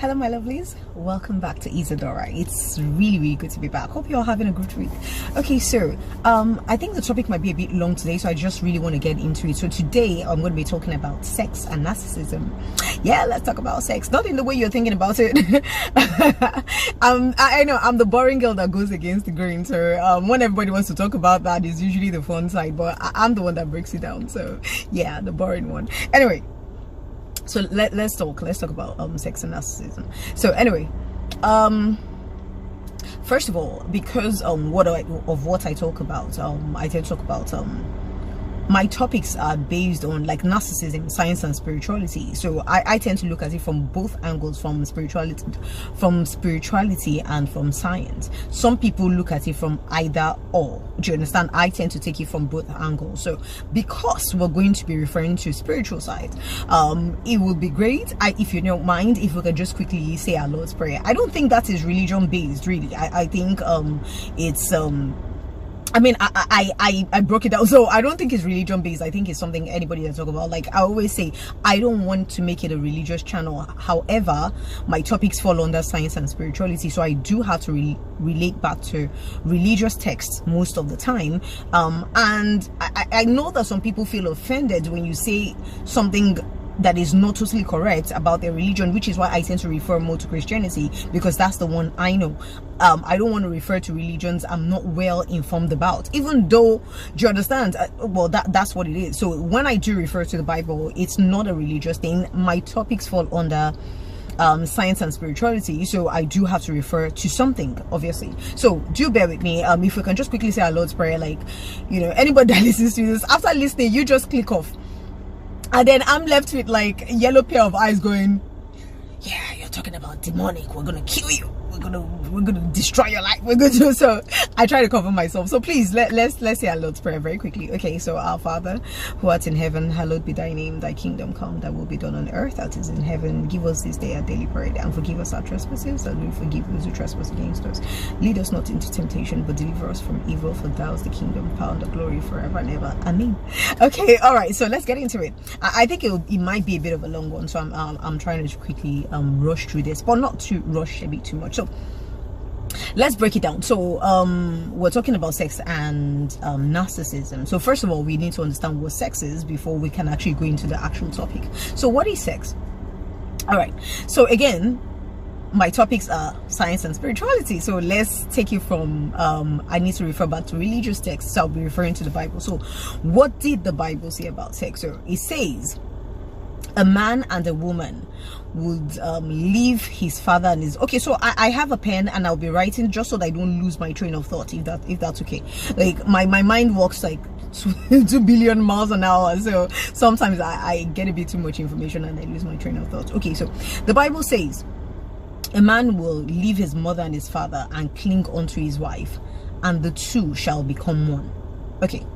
Hello my lovelies, welcome back to Isadora. It's really good to be back. Hope you're all having a good week. Okay, so I think the topic might be a bit long today, so I just really want to get into it. So today I'm going to be talking about sex and narcissism. Yeah, let's talk about sex, not in the way you're thinking about it. I know I'm the boring girl that goes against the grain, so when everybody wants to talk about that, is usually the fun side, but I'm the one that breaks it down. So yeah, the boring one. Anyway, so let's talk about sex and narcissism. So anyway, first of all, because what I talk about, I tend to talk about my topics are based on like narcissism, science and spirituality. So I tend to look at it from both angles, from spirituality and from science. Some people look at it from either or. Do you understand? I tend to take it from both angles. So because we're going to be referring to spiritual side, it would be great if you don't mind if we could just quickly say our Lord's Prayer. I don't think that is religion based, really. I think it's I mean, I broke it down, so I don't think it's religion based. I think it's something anybody can talk about. Like I always say, I don't want to make it a religious channel. However, my topics fall under science and spirituality, so I do have to relate back to religious texts most of the time. And I know that some people feel offended when you say something that is not totally correct about their religion, which is why I tend to refer more to Christianity, because that's the one I know. I don't want to refer to religions I'm not well informed about, even though, do you understand? Well, that's what it is. So when I do refer to the Bible, it's not a religious thing. My topics fall under science and spirituality, so I do have to refer to something, obviously. So do bear with me. If we can just quickly say our Lord's Prayer, like, you know, anybody that listens to this, after listening, you just click off. And then I'm left with like a yellow pair of eyes going, yeah, you're talking about demonic, we're gonna kill you, we're gonna destroy your life, we're going to. So I try to cover myself. So please let's say our Lord's Prayer very quickly. Okay, so our Father who art in heaven, hallowed be thy name, thy kingdom come, thy will be done on earth as it is in heaven. Give us this day our daily bread, and forgive us our trespasses, and we forgive those who trespass against us. Lead us not into temptation, but deliver us from evil, for thou is the kingdom, power, and the glory forever and ever. Amen. Okay, all right, so let's get into it. I think it might be a bit of a long one, so I'm trying to quickly rush through this, but not to rush a bit too much. So let's break it down. So we're talking about sex and narcissism. So first of all, we need to understand what sex is before we can actually go into the actual topic. So what is sex? All right, so again, my topics are science and spirituality, so let's take it from I need to refer back to religious texts, so I'll be referring to the Bible. So what did the Bible say about sex? So it says a man and a woman would leave his father and his... Okay, so I have a pen and I'll be writing just so that I don't lose my train of thought, if that's okay. Like my mind works like 2 billion miles an hour, so sometimes I get a bit too much information and I lose my train of thought. Okay, so the Bible says a man will leave his mother and his father and cling onto his wife, and the two shall become one. Okay,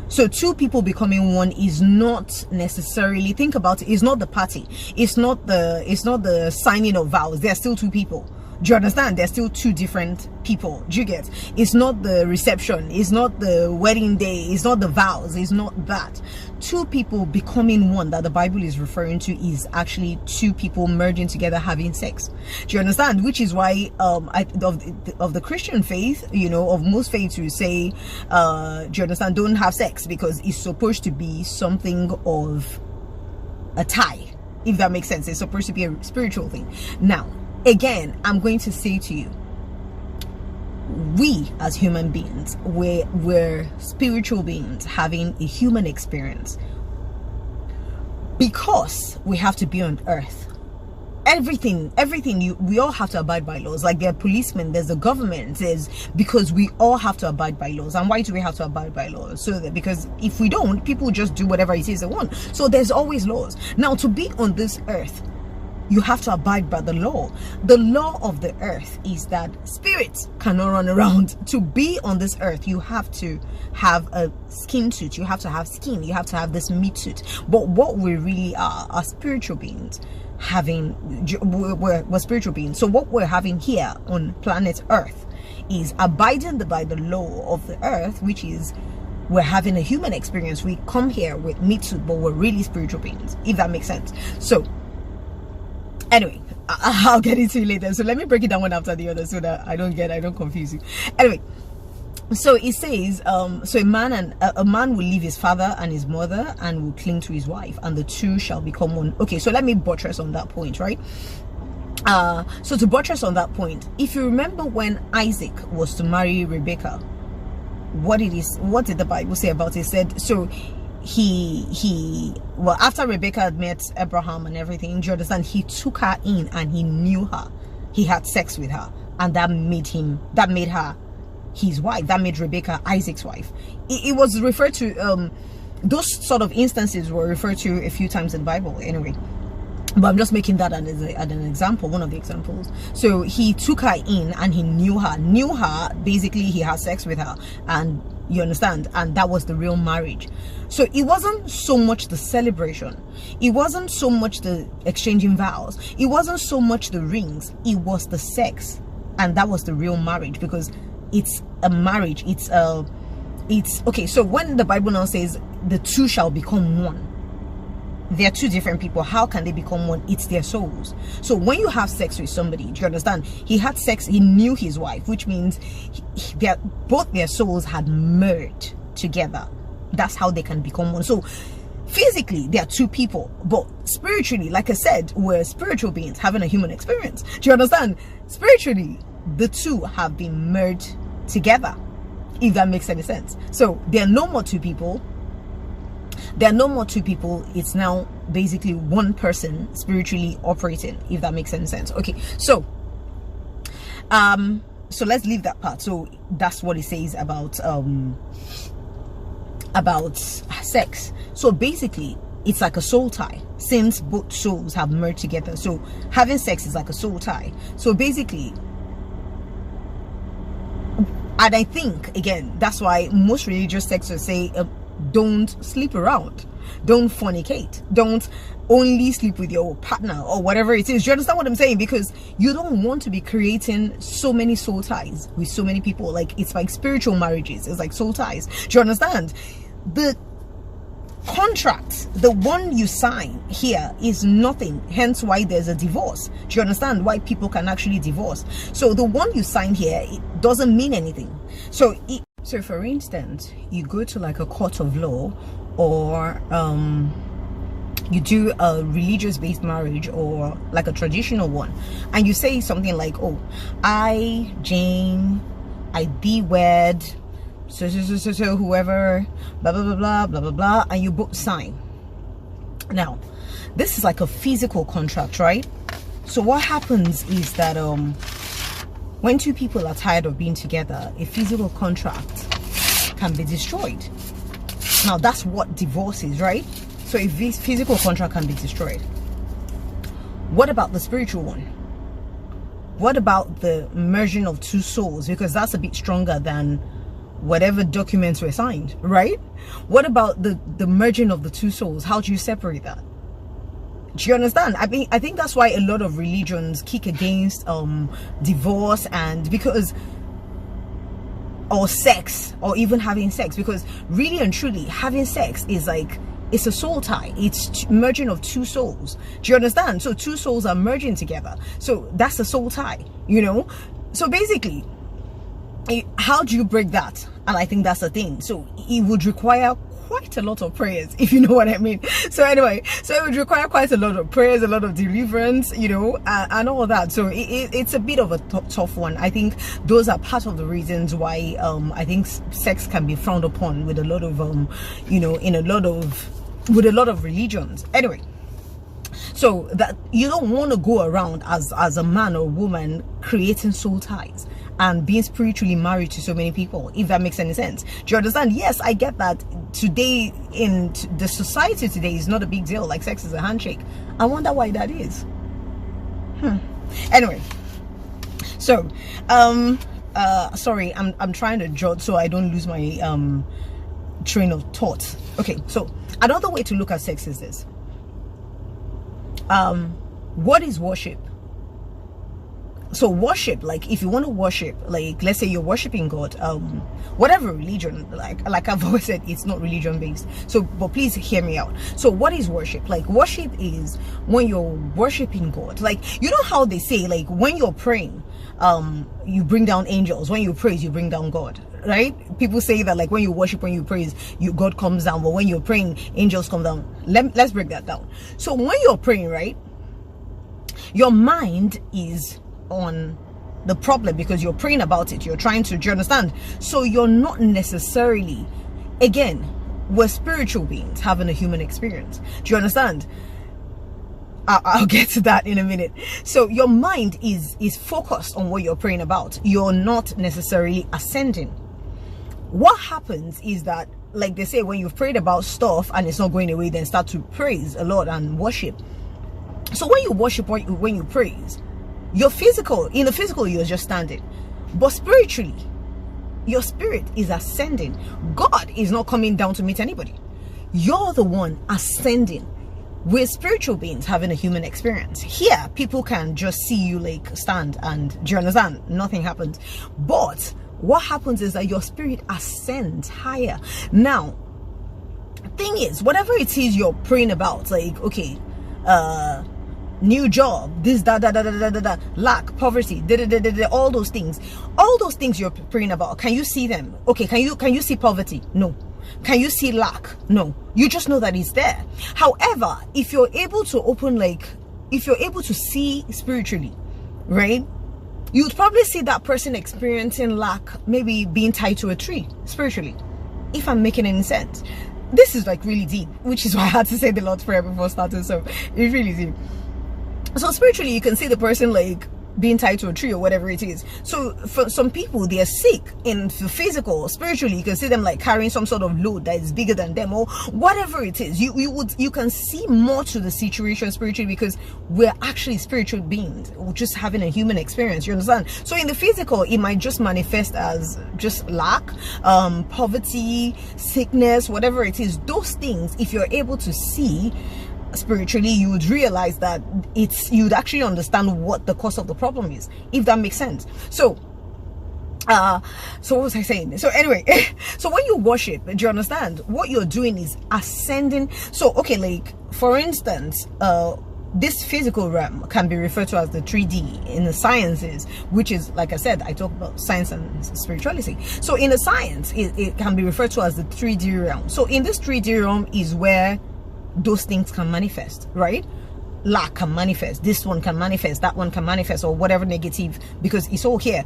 so two people becoming one is not necessarily, think about it, it's not the party, it's not the signing of vows. They're still two people. Do you understand? They're still two different people. Do you get? It's not the reception, it's not the wedding day, it's not the vows, it's not that. Two people becoming one that the Bible is referring to is actually two people merging together, having sex. Do you understand? Which is why of the Christian faith, you know, of most faiths, who say do you understand, don't have sex, because it's supposed to be something of a tie, if that makes sense. It's supposed to be a spiritual thing. Now again, I'm going to say to you, we as human beings, we're spiritual beings having a human experience, because we have to be on earth. Everything we all have to abide by laws. Like there are policemen, there's a government, there's, because we all have to abide by laws. And why do we have to abide by laws? So that, because if we don't, people just do whatever it is they want. So there's always laws. Now, to be on this earth, you have to abide by the law. The law of the earth is that spirits cannot run around. To be on this earth, you have to have a skin suit, you have to have skin, you have to have this meat suit. But what we really are spiritual beings having, we're spiritual beings. So what we're having here on planet earth is abiding by the law of the earth, which is we're having a human experience. We come here with meat suit, but we're really spiritual beings, if that makes sense. So anyway, I'll get into it later. So let me break it down one after the other so that I don't confuse you. Anyway, so it says so a man will leave his father and his mother and will cling to his wife, and the two shall become one. Okay, so let me buttress on that point, right? So to buttress on that point, if you remember when Isaac was to marry Rebecca, what did the Bible say about it? It said, so well, after Rebecca had met Abraham and everything, do you understand, he took her in and he knew her, he had sex with her, and that made her his wife. That made Rebecca Isaac's wife. It was referred to, those sort of instances were referred to a few times in the Bible anyway, but I'm just making that as an example, one of the examples. So he took her in and he knew her, basically he had sex with her, and you understand, and that was the real marriage. So it wasn't so much the celebration, it wasn't so much the exchanging vows, it wasn't so much the rings, it was the sex, and that was the real marriage, because it's a marriage. It's okay. So when the Bible now says the two shall become one, they're two different people. How can they become one? It's their souls. So when you have sex with somebody, do you understand, he had sex, he knew his wife, which means both their souls had merged together. That's how they can become one. So physically they are two people, but spiritually, like I said, we're spiritual beings having a human experience. Do you understand? Spiritually, the two have been merged together, if that makes any sense. So there are no more two people. It's now basically one person spiritually operating, if that makes any sense. Okay, so so let's leave that part. So that's what it says about sex. So basically it's like a soul tie, since both souls have merged together. So having sex is like a soul tie. So basically, and I think again, that's why most religious texts say don't sleep around, don't fornicate, don't only sleep with your partner or whatever it is. Do you understand what I'm saying? Because you don't want to be creating so many soul ties with so many people. Like, it's like spiritual marriages, it's like soul ties. Do you understand? The contract, the one you sign here, is nothing, hence why there's a divorce. Do you understand why people can actually divorce? So the one you sign here, it doesn't mean anything. So for instance, you go to like a court of law, or you do a religious based marriage, or like a traditional one, and you say something like, oh, I, Jane, I be wed so whoever, blah blah blah blah blah blah blah, and you both sign. Now this is like a physical contract, right? So what happens is that when two people are tired of being together, a physical contract can be destroyed. Now that's what divorce is, right? So if this physical contract can be destroyed, what about the spiritual one? What about the merging of two souls? Because that's a bit stronger than whatever documents were signed, right? What about the merging of the two souls? How do you separate that? Do you understand? I think that's why a lot of religions kick against divorce, and because, or sex, or even having sex, because really and truly having sex is like, it's a soul tie. It's merging of two souls. Do you understand? So two souls are merging together. So that's a soul tie, you know? So basically, how do you break that? And I think that's the thing. So it would require quite a lot of prayers, if you know what I mean. So anyway, so it would require quite a lot of prayers, a lot of deliverance, you know, and all that. So it's a bit of a tough one. I think those are part of the reasons why I think sex can be frowned upon with a lot of you know, with a lot of religions. Anyway, so that you don't want to go around as a man or woman creating soul ties and being spiritually married to so many people, if that makes any sense. Do you understand? Yes, I get that today in the society today is not a big deal, like sex is a handshake. I wonder why that is. Anyway, so sorry, I'm trying to jot so I don't lose my train of thought. Okay, so another way to look at sex is this. What is worship? So worship, like if you want to worship, like let's say you're worshiping God, whatever religion, like I've always said, it's not religion based. So but please hear me out. So what is worship? Like worship is when you're worshiping God. Like, you know how they say, like when you're praying, you bring down angels. When you praise, you bring down God, right? People say that, like when you worship, when you praise, God comes down, but when you're praying, angels come down. Let's break that down. So when you're praying, right, your mind is on the problem because you're praying about it, you're trying to, do you understand? So you're not necessarily, again, we're spiritual beings having a human experience. Do you understand? I'll get to that in a minute. So your mind is focused on what you're praying about. You're not necessarily ascending. What happens is that, like they say, when you've prayed about stuff and it's not going away, then start to praise a lot and worship. So when you worship, when you praise, in the physical you're just standing, but spiritually your spirit is ascending. God is not coming down to meet anybody. You're the one ascending. We're spiritual beings having a human experience. Here people can just see you like stand and, do you understand, nothing happens. But what happens is that your spirit ascends higher. Now thing is, whatever it is you're praying about, like okay, new job, this lack, poverty, all those things you're praying about, can you see them? Okay, can you see poverty? No. Can you see lack? No. You just know that it's there. However, if you're able to if you're able to see spiritually, right, you'd probably see that person experiencing lack, maybe being tied to a tree spiritually, if I'm making any sense. This is like really deep, which is why I had to say the Lord's Prayer before starting. So it's really deep. So spiritually, you can see the person like being tied to a tree or whatever it is. So for some people, they are sick in the physical. Spiritually, you can see them like carrying some sort of load that is bigger than them or whatever it is. You can see more to the situation spiritually because we're actually spiritual beings. We're just having a human experience. You understand? So in the physical, it might just manifest as just lack, poverty, sickness, whatever it is. Those things, if you're able to see spiritually, you would realize that you'd actually understand what the cause of the problem is, if that makes sense. So what was I saying? So anyway, so when you worship, do you understand what you're doing is ascending? So okay, like for instance, this physical realm can be referred to as the 3D in the sciences, which is, like I said, I talk about science and spirituality. So in the science, it can be referred to as the 3D realm. So in this 3D realm is where those things can manifest, right? Lack can manifest, this one can manifest, that one can manifest, or whatever negative, because it's all here.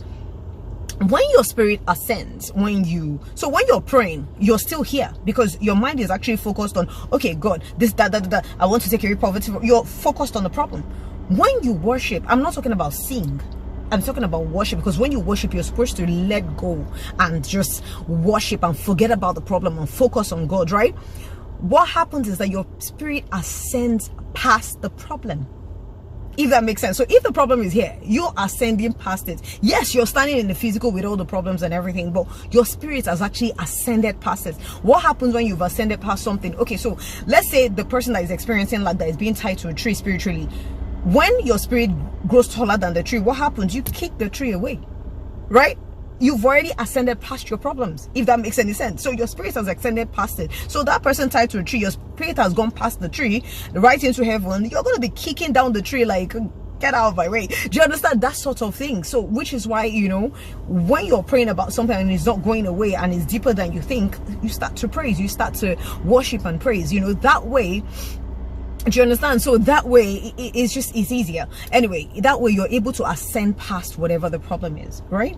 When your spirit ascends, when you're praying, you're still here because your mind is actually focused on, okay, God, this, that, I want to take away poverty. You're focused on the problem. When you worship, I'm not talking about sing, I'm talking about worship, because when you worship, you're supposed to let go and just worship and forget about the problem and focus on God, right? What happens is that your spirit ascends past the problem, if that makes sense. So if the problem is here, you're ascending past it. Yes, you're standing in the physical with all the problems and everything, but your spirit has actually ascended past it. What happens when you've ascended past something? Okay, so let's say the person that is experiencing like that is being tied to a tree spiritually. When your spirit grows taller than the tree, what happens? You kick the tree away, right? You've already ascended past your problems, if that makes any sense. So your spirit has ascended past it. So that person tied to a tree, your spirit has gone past the tree right into heaven. You're going to be kicking down the tree like, get out of my way. Do you understand? That sort of thing. So which is why, you know, when you're praying about something and it's not going away and it's deeper than you think, you start to praise, you start to worship and praise, you know, that way. Do you understand? So that way it's easier. Anyway, that way you're able to ascend past whatever the problem is, right?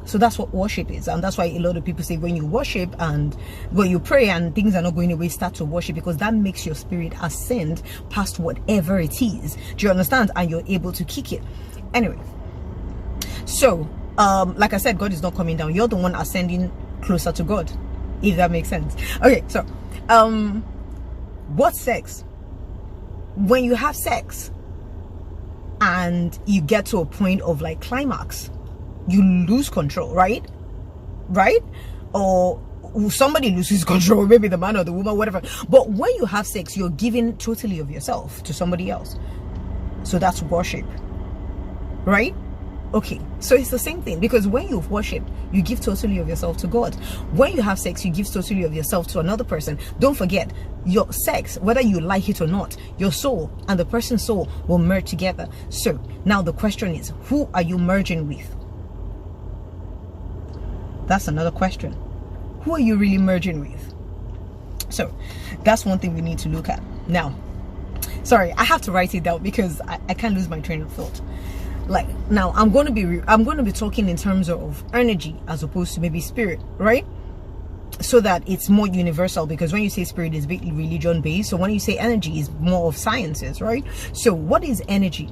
So that's what worship is, and that's why a lot of people say when you worship and when you pray and things are not going away, start to worship, because that makes your spirit ascend past whatever it is. Do you understand? And you're able to kick it. Anyway, so like I said, God is not coming down. You're the one ascending closer to God, if that makes sense. Okay, so what's sex? When you have sex and you get to a point of like climax, you lose control, right? Or somebody loses control, maybe the man or the woman, whatever. But when you have sex, you're giving totally of yourself to somebody else. So that's worship, right? Okay, so it's the same thing, because when you worship, you give totally of yourself to God. When you have sex, you give totally of yourself to another person. Don't forget, your sex, whether you like it or not, your soul and the person's soul will merge together. So now the question is, who are you merging with? That's another question. Who are you really merging with? So that's one thing we need to look at. Now, sorry, I have to write it down because I can't lose my train of thought. Like, now I'm going to be talking in terms of energy as opposed to maybe spirit, right? So that it's more universal, because when you say spirit, it's big religion based. So when you say energy, is more of sciences, right? So what is energy?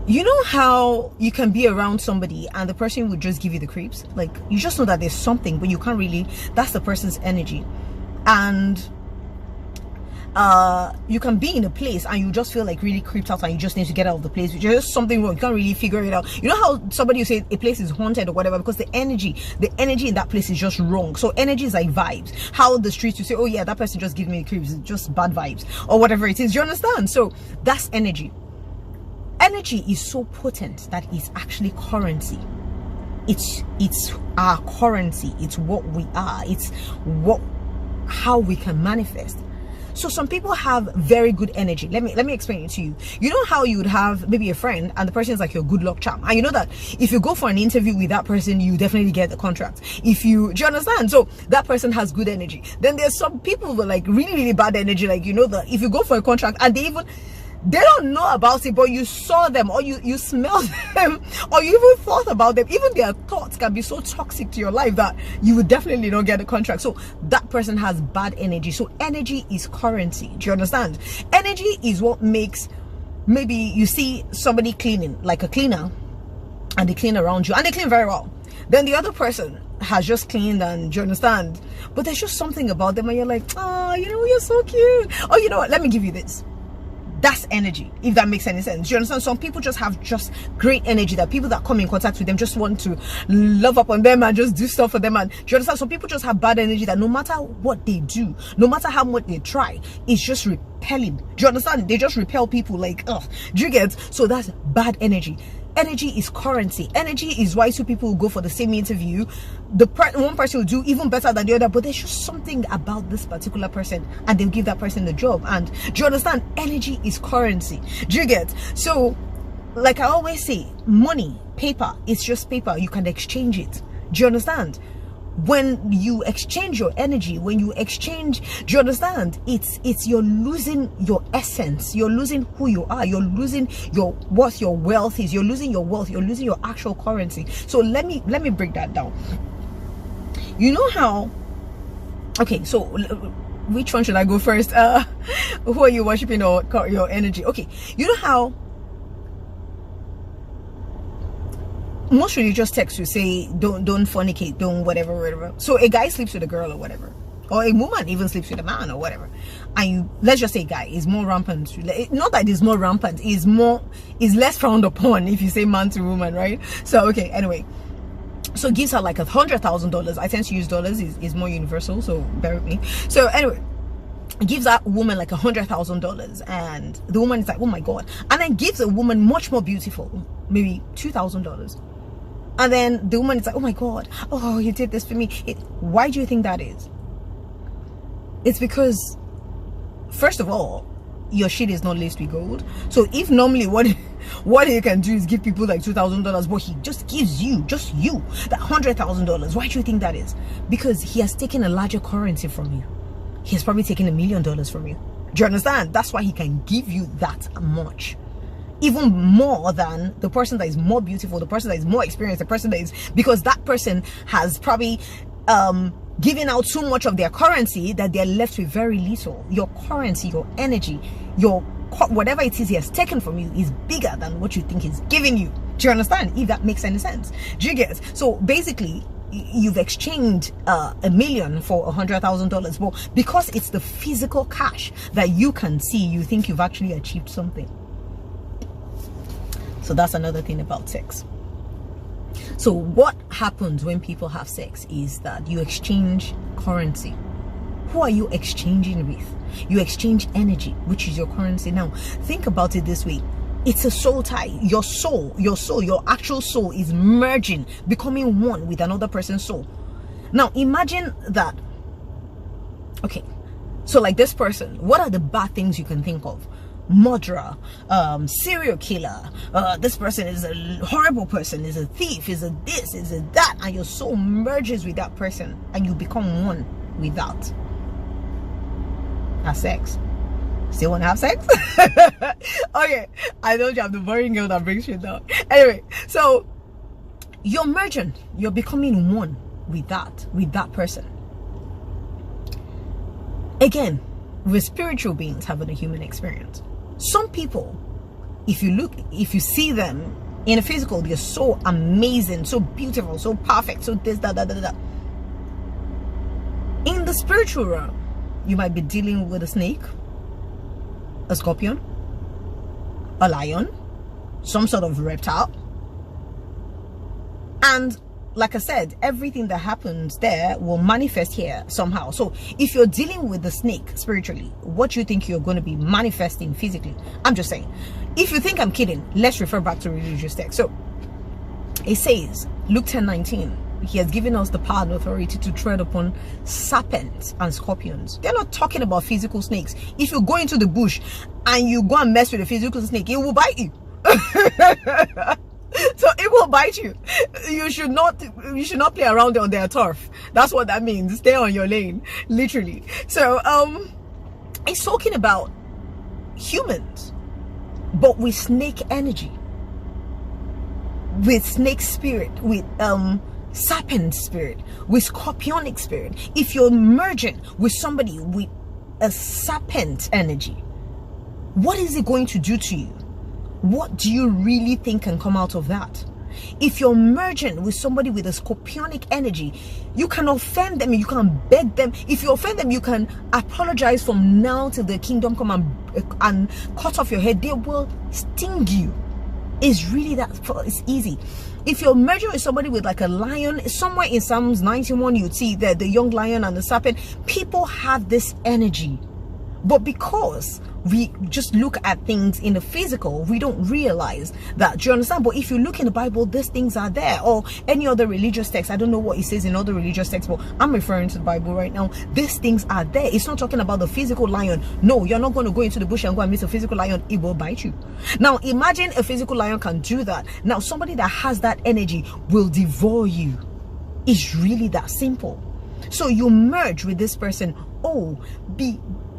You know how you can be around somebody and the person would just give you the creeps? Like, you just know that there's something, but you can't really, that's the person's energy. And you can be in a place and you just feel like really creeped out and you just need to get out of the place. There's just something wrong. You can't really figure it out. You know how somebody will say a place is haunted or whatever, because the energy in that place is just wrong. So energy is like vibes. How the streets, you say, oh yeah, that person just gives me the creeps, it's just bad vibes or whatever it is. You understand? So that's energy. Energy is so potent that it's actually currency. It's our currency. It's what we are. It's how we can manifest. So some people have very good energy. Let me explain it to you. You know how you would have maybe a friend and the person is like your good luck charm, and you know that if you go for an interview with that person, you definitely get the contract. Do you understand? So that person has good energy. Then there's some people with like really, really bad energy, like, you know, that if you go for a contract and they don't know about it, but you saw them or you smelled them or you even thought about them. Even their thoughts can be so toxic to your life that you would definitely not get a contract. So that person has bad energy. So energy is currency. Do you understand? Energy is what makes, maybe you see somebody cleaning, like a cleaner, and they clean around you and they clean very well. Then the other person has just cleaned, and do you understand? But there's just something about them and you're like, oh, you know, you're so cute. Oh, you know what? Let me give you this. That's energy, if that makes any sense. Do you understand? Some people just have just great energy, that people that come in contact with them just want to love up on them and just do stuff for them. And do you understand? Some people just have bad energy that no matter what they do, no matter how much they try, it's just repelling. Do you understand? They just repel people like, ugh. Do you get? So that's bad energy. Energy is currency. Energy is why two people will go for the same interview. One person will do even better than the other, but there's just something about this particular person and they'll give that person the job. And do you understand? Energy is currency. Do you get? So like I always say, money, paper, it's just paper. You can exchange it. Do you understand? When you exchange your energy, when you exchange, do you understand? It's you're losing your essence, you're losing who you are, you're losing what your wealth is, you're losing your wealth, you're losing your actual currency. So let me break that down. You know how, okay, so which one should I go first? Who are you worshiping, or your energy? Okay, you know how most religious texts will say don't fornicate, don't whatever. So a guy sleeps with a girl or whatever, or a woman even sleeps with a man or whatever, and let's just say guy is more rampant. Not that it's more rampant, is less frowned upon if you say man to woman, right? So okay, anyway, so gives her like $100,000. I tend to use dollars, is more universal, so bear with me. So anyway, gives that woman like $100,000, and the woman is like, oh my god, and then gives a woman much more beautiful, maybe $2,000. And then the woman is like, oh my god, oh, you did this for me. Why do you think that is? It's because, first of all, your shit is not laced with gold. So if normally what he can do is give people like $2,000, but he just gives you, just you, that $100,000. Why do you think that is? Because he has taken a larger currency from you. He has probably taken $1 million from you. Do you understand? That's why he can give you that much. Even more than the person that is more beautiful, the person that is more experienced, the person that is, because that person has probably given out so much of their currency that they're left with very little. Your currency, your energy, your whatever it is he has taken from you is bigger than what you think he's giving you. Do you understand? If that makes any sense. Do you get? So basically, you've exchanged $1 million for $100,000, but because it's the physical cash that you can see, you think you've actually achieved something. So that's another thing about sex. So what happens when people have sex is that you exchange currency. Who are you exchanging with? You exchange energy, which is your currency. Now think about it this way. It's a soul tie. Your actual soul is merging, becoming one with another person's soul. Now imagine that. Okay, so like this person, what are the bad things you can think of? Murderer, serial killer, this person is a horrible person, is a thief, is a this, is a that, and your soul merges with that person and you become one with that. Have sex. Still want to have sex? Okay, I told you I'm the boring girl that brings shit down. Anyway, so you're merging, you're becoming one with that person. Again, we're spiritual beings having a human experience. Some people, if you see them in a physical, they're so amazing, so beautiful, so perfect, so this, that. In the spiritual realm, you might be dealing with a snake, a scorpion, a lion, some sort of reptile. And like I said, everything that happens there will manifest here somehow. So if you're dealing with the snake spiritually, what you think you're going to be manifesting physically? I'm just saying. If you think I'm kidding, let's refer back to religious text. So it says, Luke 10:19, he has given us the power and authority to tread upon serpents and scorpions. They're not talking about physical snakes. If you go into the bush and you go and mess with a physical snake, it will bite you. So it will bite you. You should not play around on their turf. That's what that means. Stay on your lane, literally. So it's talking about humans, but with snake energy, with snake spirit, with serpent spirit, with scorpionic spirit. If you're merging with somebody with a serpent energy, what is it going to do to you? What do you really think can come out of that? If you're merging with somebody with a scorpionic energy, you can offend them, you can beg them. If you offend them, you can apologize from now till the kingdom come and cut off your head. They will sting you. It's really it's easy. If you're merging with somebody with like a lion, somewhere in Psalms 91 you'd see that the young lion and the serpent, people have this energy. But because we just look at things in the physical, we don't realize that. Do you understand? But if you look in the Bible, these things are there, or any other religious text. I don't know what it says in other religious texts, but I'm referring to the Bible right now. These things are there. It's not talking about the physical lion. No, you're not going to go into the bush and go and meet a physical lion. It will bite you. Now imagine a physical lion can do that. Now somebody that has that energy will devour you. It's really that simple. So you merge with this person.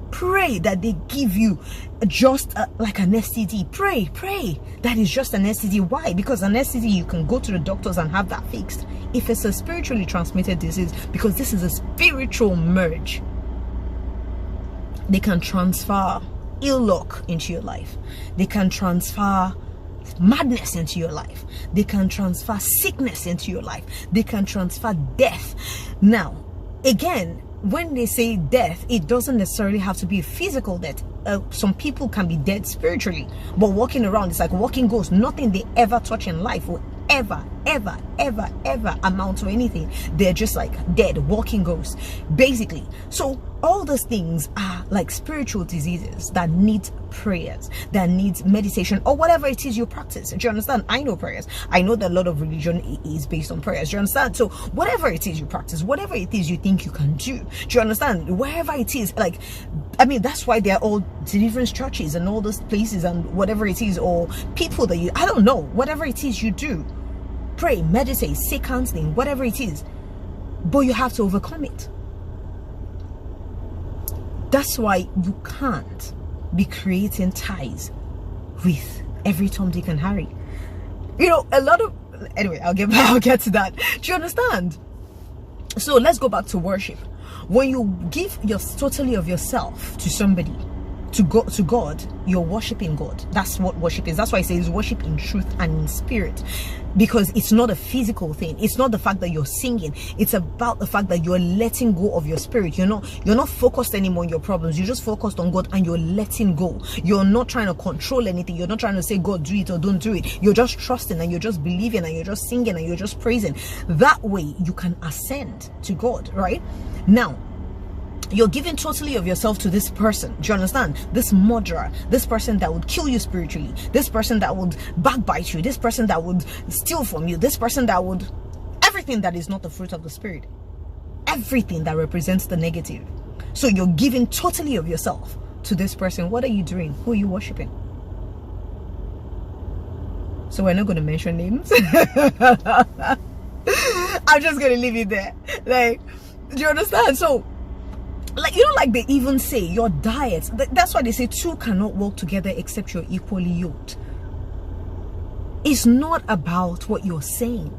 Pray that they give you just like an STD. Pray that is just an STD. Why? Because an STD, you can go to the doctors and have that fixed. If it's a spiritually transmitted disease, because this is a spiritual merge, they can transfer ill luck into your life. They can transfer madness into your life. They can transfer sickness into your life. They can transfer death. Now again, when they say death, it doesn't necessarily have to be a physical death. Some people can be dead spiritually, but walking around, it's like walking ghosts. Nothing they ever touch in life will ever amount to anything. They're just like dead walking ghosts, basically. So all those things are like spiritual diseases that need prayers, that needs meditation, or whatever it is you practice. Do you understand? I know prayers. I know that a lot of religion is based on prayers. Do you understand? So whatever it is you practice, whatever it is you think you can do you understand? Wherever it is, like, I mean, that's why they're all deliverance churches and all those places and whatever it is, or people that I don't know, whatever it is you do, pray, meditate, say counseling, whatever it is, but you have to overcome it. That's why you can't be creating ties with every Tom, Dick and Harry. You know, a lot of, anyway, I'll get to that. Do you understand? So let's go back to worship. When you give totally of yourself to somebody, to God, you're worshiping God. That's what worship is. That's why it says worship in truth and in spirit, because it's not a physical thing. It's not the fact that you're singing. It's about the fact that you're letting go of your spirit. You're not focused anymore on your problems. You're just focused on God and you're letting go. You're not trying to control anything. You're not trying to say, God, do it or don't do it. You're just trusting and you're just believing and you're just singing and you're just praising. That way you can ascend to God, right? Now, You're giving totally of yourself to this person. Do you understand? This murderer, this person that would kill you spiritually, this person that would backbite you, this person that would steal from you, this person that would, everything that is not the fruit of the spirit, everything that represents the negative. So you're giving totally of yourself to this person. What are you doing? Who are you worshiping? So we're not going to mention names. I'm just going to leave it there. Like, do you understand? So, like, you know, like they even say your diet, that's why they say two cannot work together except you're equally yoked. It's not about what you're saying,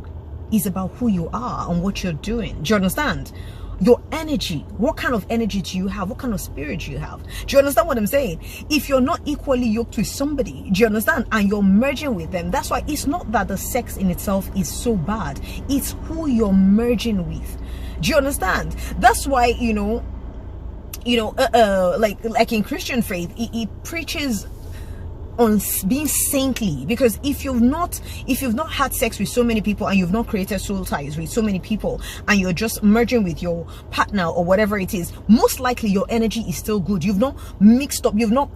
it's about who you are and what you're doing. Do you understand? Your energy, what kind of energy do you have? What kind of spirit do you have? Do you understand what I'm saying? If you're not equally yoked with somebody, do you understand, and you're merging with them, that's why it's not that the sex in itself is so bad, it's who you're merging with. Do you understand? That's why, like in Christian faith, it preaches on being saintly, because if you've not had sex with so many people and you've not created soul ties with so many people and you're just merging with your partner or whatever it is, most likely your energy is still good. You've not mixed up, you've not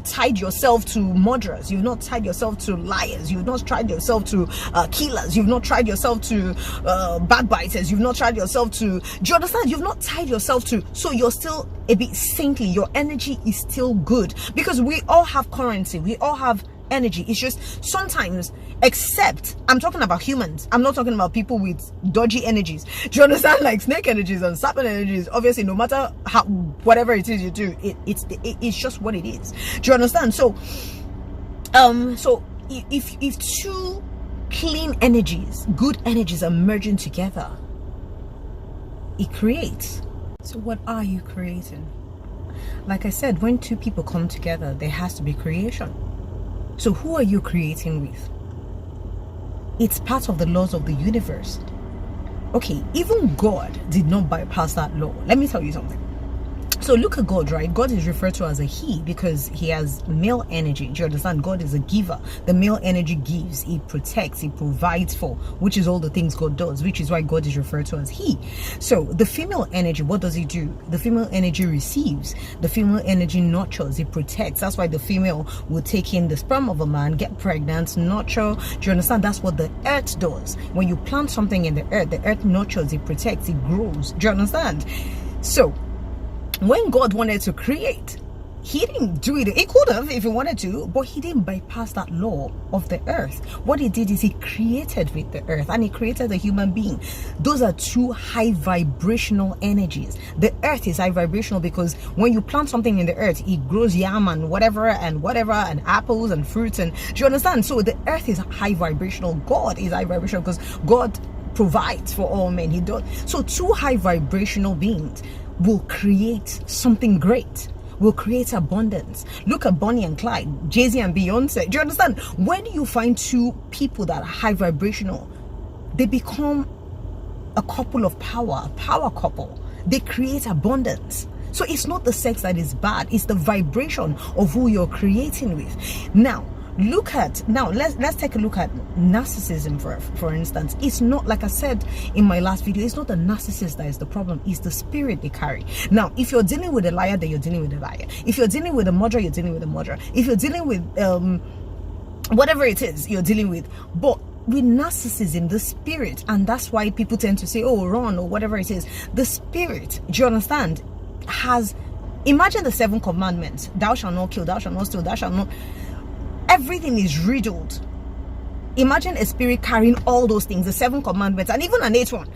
tied yourself to murderers, you've not tied yourself to liars, you've not tried yourself to killers, you've not tried yourself to backbiters, you've not tried yourself to, do you understand? You've not tied yourself to, so you're still a bit saintly, your energy is still good, because we all have currency, we all have energy. It's just sometimes, except I'm talking about humans, I'm not talking about people with dodgy energies. Do you understand? Like snake energies and serpent energies, obviously no matter how, whatever it is you do, it's just what it is. Do you understand? So if two clean energies, good energies are merging together, it creates. So what are you creating? Like I said, when two people come together, there has to be creation. So who are you creating with? It's part of the laws of the universe. Okay, even God did not bypass that law. Let me tell you something. So look at God, right? God is referred to as a he because he has male energy. Do you understand? God is a giver. The male energy gives, he protects, he provides for, which is all the things God does, which is why God is referred to as he. So the female energy, what does he do? The female energy receives. The female energy nurtures, it protects. That's why the female will take in the sperm of a man, get pregnant, nurture. Do you understand? That's what the earth does. When you plant something in the earth nurtures, it protects, it grows. Do you understand? So when God wanted to create, he didn't do it. He could have if he wanted to, but he didn't bypass that law of the earth. What he did is he created with the earth, and he created a human being. Those are two high vibrational energies. The earth is high vibrational because when you plant something in the earth, it grows yam and whatever and apples and fruits. And do you understand? So the earth is high vibrational. God is high vibrational because God provides for all men. He does. So two high vibrational beings will create something great, will create abundance. Look at Bonnie and Clyde, Jay-Z and Beyonce. Do you understand? When you find two people that are high vibrational, they become a couple of power, a power couple. They create abundance. So it's not the sex that is bad, it's the vibration of who you're creating with. Now let's take a look at narcissism for instance. It's not, like I said in my last video, it's not the narcissist that is the problem, it's the spirit they carry. Now if you're dealing with a liar, then you're dealing with a liar. If you're dealing with a murderer, you're dealing with a murderer. If you're dealing with whatever it is you're dealing with, but with narcissism, the spirit, and that's why people tend to say, oh, run, or whatever it is, the spirit, do you understand, has, imagine the 7 commandments: thou shalt not kill, thou shalt not steal, thou shalt not, everything is riddled. Imagine a spirit carrying all those things, the 7 commandments, and even an 8th one: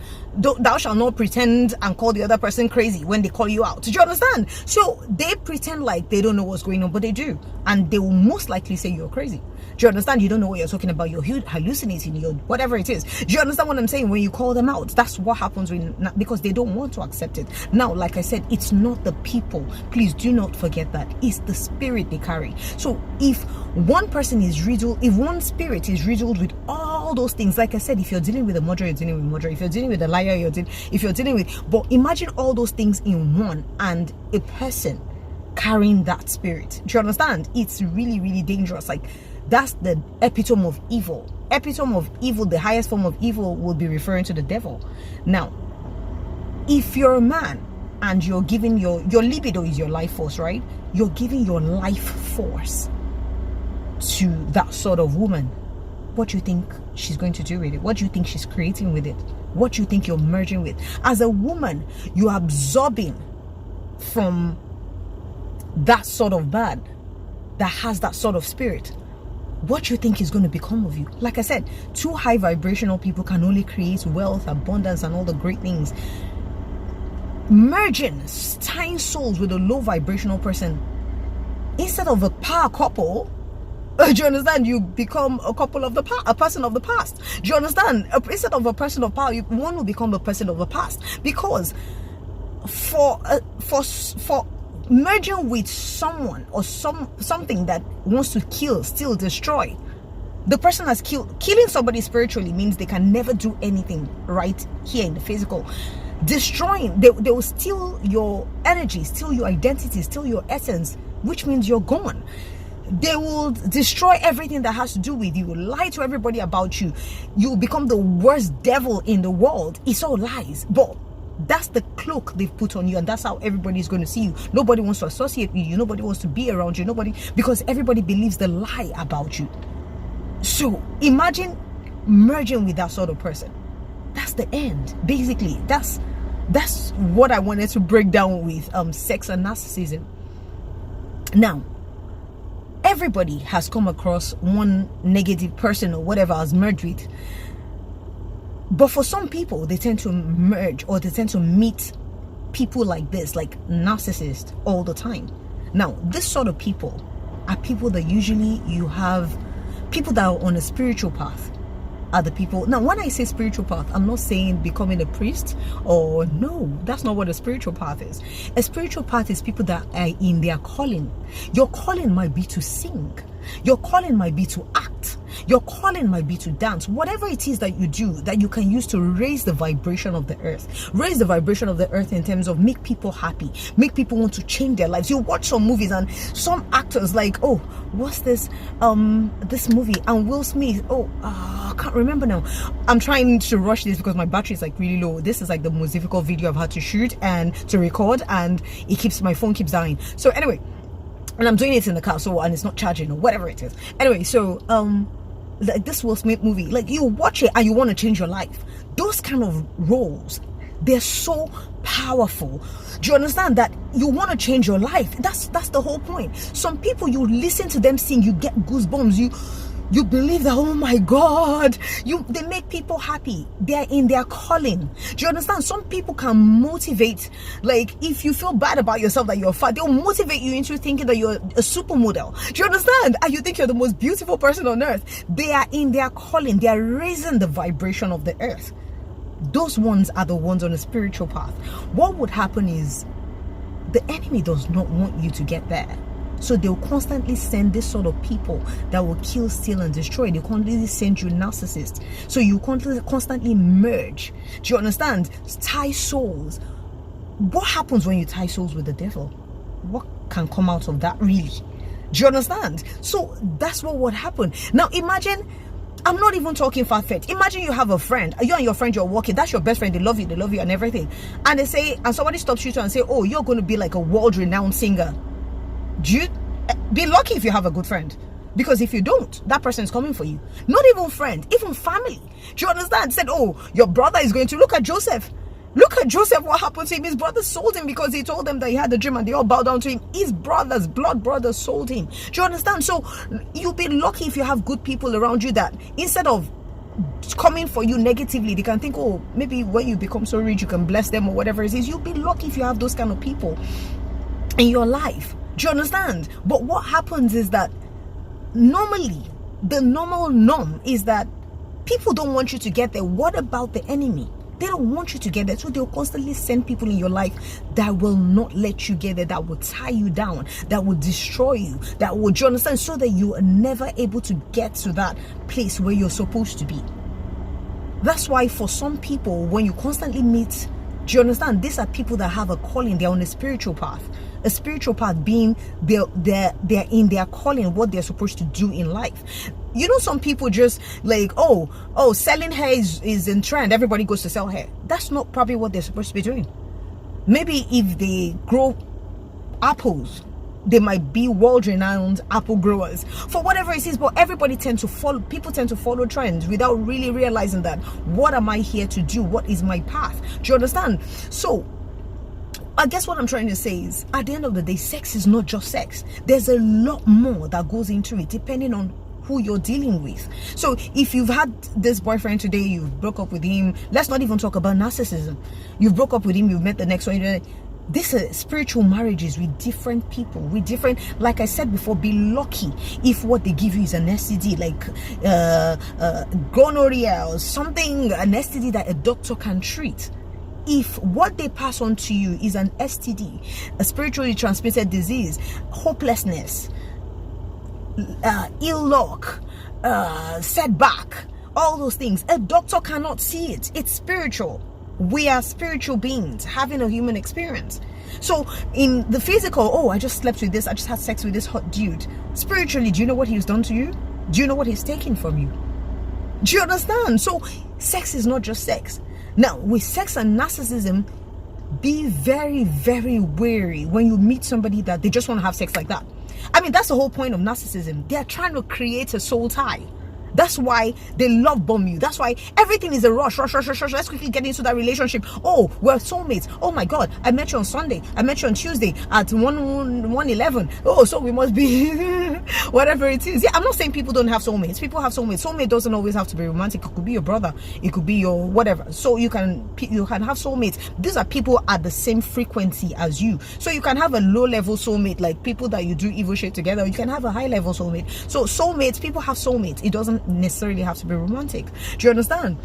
thou shalt not pretend and call the other person crazy when they call you out. Do you understand? So they pretend like they don't know what's going on, but they do, and they will most likely say you're crazy. Do you understand? You don't know what you're talking about, you're hallucinating, you're whatever it is. Do you understand what I'm saying? When you call them out, that's what happens because they don't want to accept it. Now, like I said, it's not the people. Please do not forget that. It's the spirit they carry. So if one person is riddled, if one spirit is riddled with all those things, like I said, if you're dealing with a murderer, you're dealing with murderer. If you're dealing with a liar, if you're dealing with, but imagine all those things in one, and a person carrying that spirit. Do you understand? It's really, really dangerous. Like, that's the epitome of evil. Epitome of evil, the highest form of evil, will be referring to the devil. Now, if you're a man and you're giving your libido is your life force, right? You're giving your life force to that sort of woman. What do you think she's going to do with it? What do you think she's creating with it? What do you think you're merging with? As a woman, you're absorbing from that sort of man that has that sort of spirit. What do you think is going to become of you? Like I said, two high vibrational people can only create wealth, abundance, and all the great things. Merging, tying souls with a low vibrational person, instead of a power couple, do you understand? You become a couple of the past, a person of the past. Do you understand? Instead of a person of power, one will become a person of the past. Because for merging with someone or something that wants to kill, steal, destroy, the person has killing somebody spiritually means they can never do anything right here in the physical. Destroying, they will steal your energy, steal your identity, steal your essence, which means you're gone. They will destroy everything that has to do with you, lie to everybody about you. You will become the worst devil in the world. It's all lies, but that's the cloak they've put on you, and that's how everybody's going to see you. Nobody wants to associate with you. Nobody wants to be around you. Because everybody believes the lie about you. So imagine merging with that sort of person. That's the end. Basically, that's what I wanted to break down with sex and narcissism. Now, everybody has come across one negative person or whatever has merged with. But for some people, they tend to merge, or they tend to meet people like this, like narcissists, all the time. Now, this sort of people are people that usually you have, people that are on a spiritual path are the people. Now, when I say spiritual path, I'm not saying becoming a priest, or no, that's not what a spiritual path is. A spiritual path is people that are in their calling. Your calling might be to sing. Your calling might be to act. Your calling might be to dance. Whatever it is that you do that you can use to raise the vibration of the earth. Raise the vibration of the earth in terms of make people happy. Make people want to change their lives. You watch some movies and some actors like, oh, what's this? This movie. And Will Smith. I can't remember now. I'm trying to rush this because my battery is like really low. This is like the most difficult video I've had to shoot and to record, and my phone keeps dying. So anyway, and I'm doing it in the car, and it's not charging or whatever it is. Anyway, so like this Will Smith movie, like you watch it and you want to change your life. Those kind of roles, they're so powerful. Do you understand that you want to change your life? That's the whole point. Some people, you listen to them sing, you get goosebumps. You believe that, oh my God, they make people happy. They're in their calling. Do you understand? Some people can motivate, like if you feel bad about yourself that you're fat, they'll motivate you into thinking that you're a supermodel. Do you understand? And you think you're the most beautiful person on earth. They are in their calling. They are raising the vibration of the earth. Those ones are the ones on a spiritual path. What would happen is the enemy does not want you to get there. So they'll constantly send this sort of people that will kill, steal, and destroy. They'll constantly send you narcissists. So you constantly merge. Do you understand? Tie souls. What happens when you tie souls with the devil? What can come out of that, really? Do you understand? So that's what would happen. Now imagine, I'm not even talking far-fetched. Imagine you have a friend, you and your friend, you're walking, that's your best friend, they love you and everything. And they say, and somebody stops you and say, oh, you're going to be like a world-renowned singer. You be lucky if you have a good friend, because if you don't, that person is coming for you. Not even friend, even family. Do you understand? Said, oh, your brother is going to look at Joseph. Look at Joseph, what happened to him. His brother sold him because he told them that he had a dream and they all bowed down to him. His brothers, blood brothers, sold him. Do you understand? So you'll be lucky if you have good people around you that instead of coming for you negatively, they can think, oh, maybe when you become so rich you can bless them or whatever it is. You'll be lucky if you have those kind of people in your life. Do you understand? But what happens is that normally, the normal norm is that people don't want you to get there. What about the enemy? They don't want you to get there. So they'll constantly send people in your life that will not let you get there, that will tie you down, that will destroy you, that will, do you understand? So that you are never able to get to that place where you're supposed to be. That's why for some people, when you constantly meet, do you understand? These are people that have a calling. They're on a spiritual path. A spiritual path being they're in their calling, what they're supposed to do in life. You know, some people just like, oh, selling hair is in trend. Everybody goes to sell hair. That's not probably what they're supposed to be doing. Maybe if they grow apples, they might be world-renowned apple growers for whatever it is. But everybody tend to follow, people tend to follow trends without really realizing that, what am I here to do? What is my path? Do you understand? So I guess what I'm trying to say is, at the end of the day, sex is not just sex. There's a lot more that goes into it, depending on who you're dealing with. So if you've had this boyfriend today, you've broke up with him, let's not even talk about narcissism. You've broke up with him, you've met the next one. This spiritual marriages with different people, with different, like I said before, be lucky if what they give you is an STD, like gonorrhea or something, an STD that a doctor can treat. If what they pass on to you is an STD, a spiritually transmitted disease, hopelessness, ill luck, setback, all those things, a doctor cannot see it. It's spiritual. We are spiritual beings having a human experience. So in the physical, oh, I just slept with this, I just had sex with this hot dude. Spiritually, do you know what he's done to you? Do you know what he's taken from you? Do you understand? So sex is not just sex. Now, with sex and narcissism, be very, very wary when you meet somebody that they just want to have sex like that. I mean, that's the whole point of narcissism. They're trying to create a soul tie. That's why they love bomb you. That's why everything is a rush. Let's quickly get into that relationship. Oh, we're soulmates. Oh my God, I met you on Sunday. I met you on Tuesday at 1:11. Oh, so we must be whatever it is. Yeah, I'm not saying people don't have soulmates. People have soulmates. Soulmate doesn't always have to be romantic. It could be your brother. It could be your whatever. So you can have soulmates. These are people at the same frequency as you. So you can have a low level soulmate, like people that you do evil shit together. You can have a high level soulmate. So soulmates, people have soulmates. It doesn't necessarily have to be romantic. Do you understand?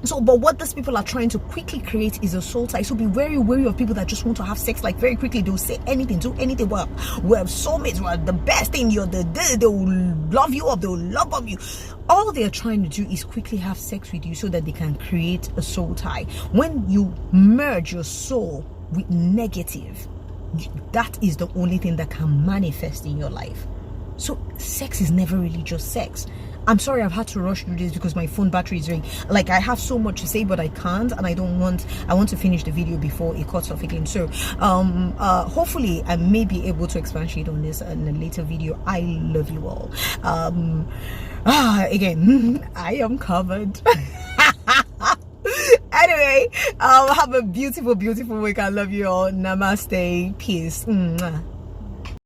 So, but what these people are trying to quickly create is a soul tie. So be very wary of people that just want to have sex like very quickly. They'll say anything, do anything. Well, we're soulmates, we're the best thing, you're they will love you up, they'll love up you. All they're trying to do is quickly have sex with you so that they can create a soul tie. When you merge your soul with negative, that is the only thing that can manifest in your life. So sex is never really just sex. I'm sorry I've had to rush through this because my phone battery is ringing. Like, I have so much to say, but I can't, and I want to finish the video before it cuts off again. So hopefully I may be able to expatiate on this in a later video. I love you all. Again, I am covered. Anyway, have a beautiful week. I love you all. Namaste. Peace.